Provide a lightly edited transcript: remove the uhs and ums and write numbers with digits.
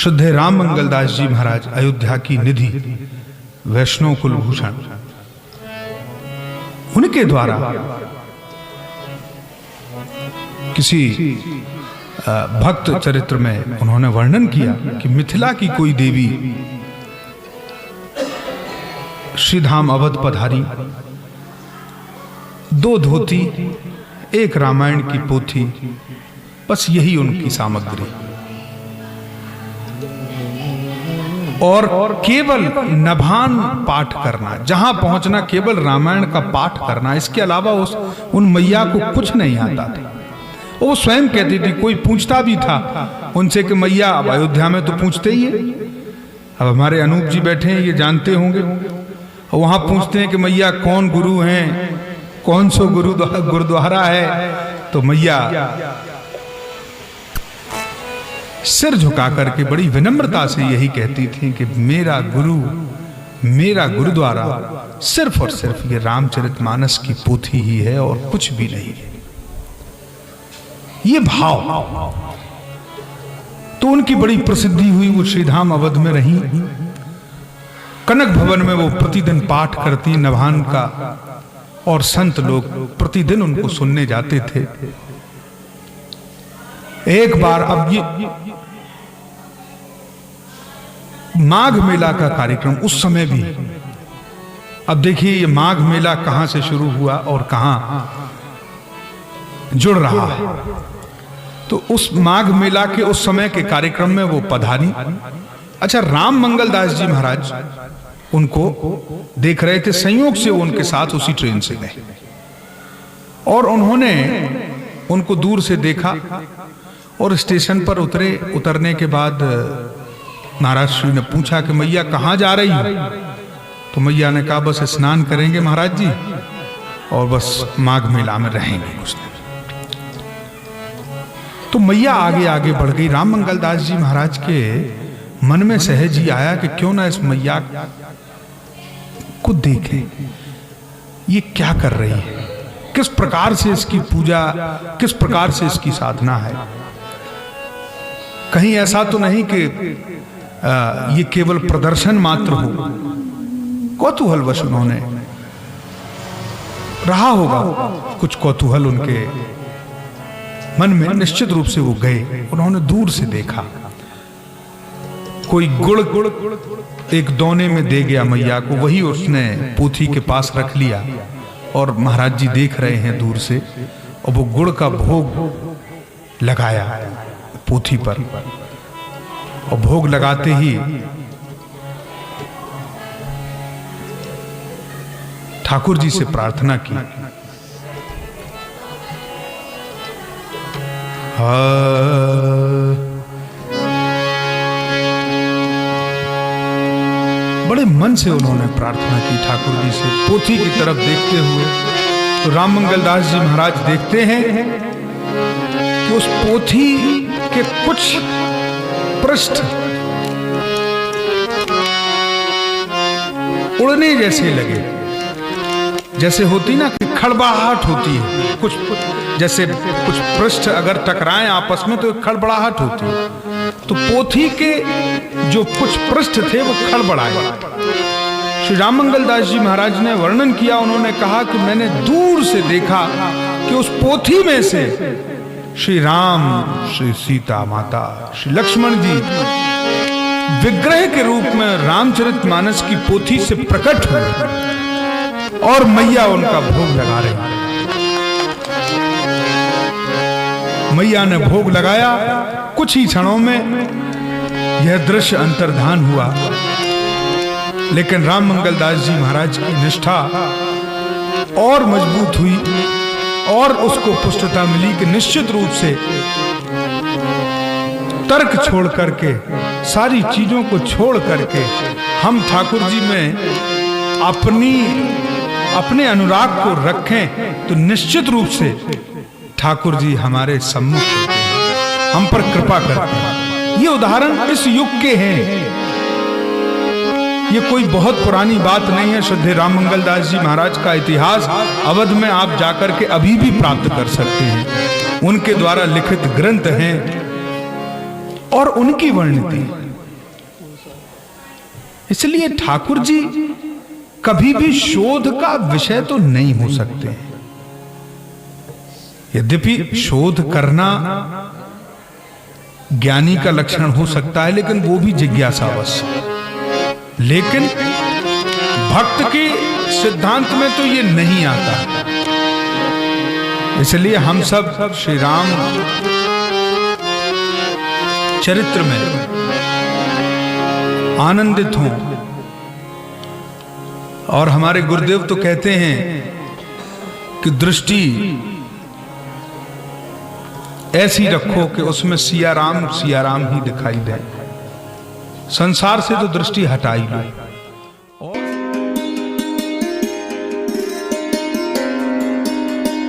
श्रद्धेय राम मंगलदास जी महाराज अयोध्या की निधि, वैष्णव कुलभूषण, उनके द्वारा किसी भक्त चरित्र में उन्होंने वर्णन किया कि मिथिला की कोई देवी श्रीधाम अवध पधारी, 2 धोती, 1 रामायण की पोथी, बस यही उनकी सामग्री, और केवल नभान पाठ करना, जहां पहुंचना केवल रामायण का पाठ करना, इसके अलावा उन मैया को कुछ नहीं आता था। वो स्वयं कहती थी, कोई पूछता भी था उनसे कि मैया, अब अयोध्या में तो पूछते ही है, अब हमारे अनूप जी बैठे हैं, ये जानते होंगे, वहां पूछते हैं कि मैया कौन गुरु हैं, कौन सो गुरुद्वारा है, तो मैया सिर झुका करके बड़ी विनम्रता से यही कहती थी कि मेरा गुरु, मेरा गुरुद्वारा सिर्फ और सिर्फ ये रामचरितमानस की पोथी ही है और कुछ भी नहीं है। ये भाव, तो उनकी बड़ी प्रसिद्धि हुई। वो श्रीधाम अवध में रही, कनक भवन में वो प्रतिदिन पाठ करती नभान का, और संत लोग प्रतिदिन उनको सुनने जाते थे। एक बार, अब ये माघ मेला का कार्यक्रम उस समय भी, अब देखिए ये माघ मेला कहां से शुरू हुआ और कहां जुड़ रहा है। तो उस माघ मेला के उस समय के कार्यक्रम में वो पधारी। अच्छा, राम मंगलदास जी महाराज उनको देख रहे थे, संयोग से वो उनके साथ उसी ट्रेन से गए, और उन्होंने उनको दूर से देखा, और स्टेशन पर उतरने के बाद महाराज श्री ने पूछा कि मैया कहाँ जा रही हो? तो मैया ने कहा बस स्नान करेंगे महाराज जी, और बस माघ मेला में रहेंगे कुछ दिन। तो मैया आगे आगे बढ़ गई। राम मंगलदास जी महाराज के मन में सहज ही आया कि क्यों ना इस मैया को देखें, ये क्या कर रही है, किस प्रकार से इसकी पूजा, किस प्रकार से इसकी साधना है। कहीं ऐसा तो नहीं कि ये केवल प्रदर्शन मात्र हो। कौतूहलवश उन्होंने, रहा होगा कुछ कौतूहल उनके मन में, निश्चित रूप से वो गए। उन्होंने दूर से देखा, कोई गुड़ एक दोने में दे गया मैया को, वही उसने पोथी के पास रख लिया, और महाराज जी देख रहे हैं दूर से, और वो गुड़ का भोग लगाया पोथी पर, और भोग लगाते ही ठाकुर जी से प्रार्थना की, बड़े मन से उन्होंने प्रार्थना की ठाकुर जी से, पोथी की तरफ देखते हुए। तो राम मंगलदास जी महाराज देखते हैं कि उस पोथी के कुछ पृष्ठ उड़ने जैसे लगे, जैसे होती ना कि खड़बड़ाहट होती है, कुछ जैसे कुछ पृष्ठ अगर टकराएं आपस में तो एक खड़बड़ाहट होती है। तो पोथी के जो कुछ पृष्ठ थे वो खड़बड़ाए। श्री राम मंगलदास जी महाराज ने वर्णन किया, उन्होंने कहा कि मैंने दूर से देखा कि उस पोथी में से श्री राम, श्री सीता माता, श्री लक्ष्मण जी विग्रह के रूप में रामचरितमानस की पोथी से प्रकट हुए, और मैया उनका भोग लगा रही। मैया ने भोग लगाया, कुछ ही क्षणों में यह दृश्य अंतर्धान हुआ। लेकिन राम मंगलदास जी महाराज की निष्ठा और मजबूत हुई, और उसको पुष्टता मिली कि निश्चित रूप से तर्क छोड़ करके, सारी चीजों को छोड़ करके हम ठाकुर जी में अपने अनुराग को रखें तो निश्चित रूप से ठाकुर जी हमारे सम्मुख होते हैं, हम पर कृपा करते हैं। ये उदाहरण इस युग के हैं, ये कोई बहुत पुरानी बात नहीं है। श्रद्धेय राम मंगलदास जी महाराज का इतिहास अवध में आप जाकर के अभी भी प्राप्त कर सकते हैं, उनके द्वारा लिखित ग्रंथ हैं, और उनकी वर्णिति इसलिए ठाकुर जी कभी भी शोध का विषय तो नहीं हो सकते। यद्यपि शोध करना ज्ञानी का लक्षण हो सकता है, लेकिन वो भी जिज्ञासावश। लेकिन भक्त के सिद्धांत में तो ये नहीं आता। इसलिए हम सब श्री राम चरित्र में आनंदित हों। और हमारे गुरुदेव तो कहते हैं कि दृष्टि ऐसी रखो कि उसमें सिया राम ही दिखाई दे। संसार से तो दृष्टि हटाई लो।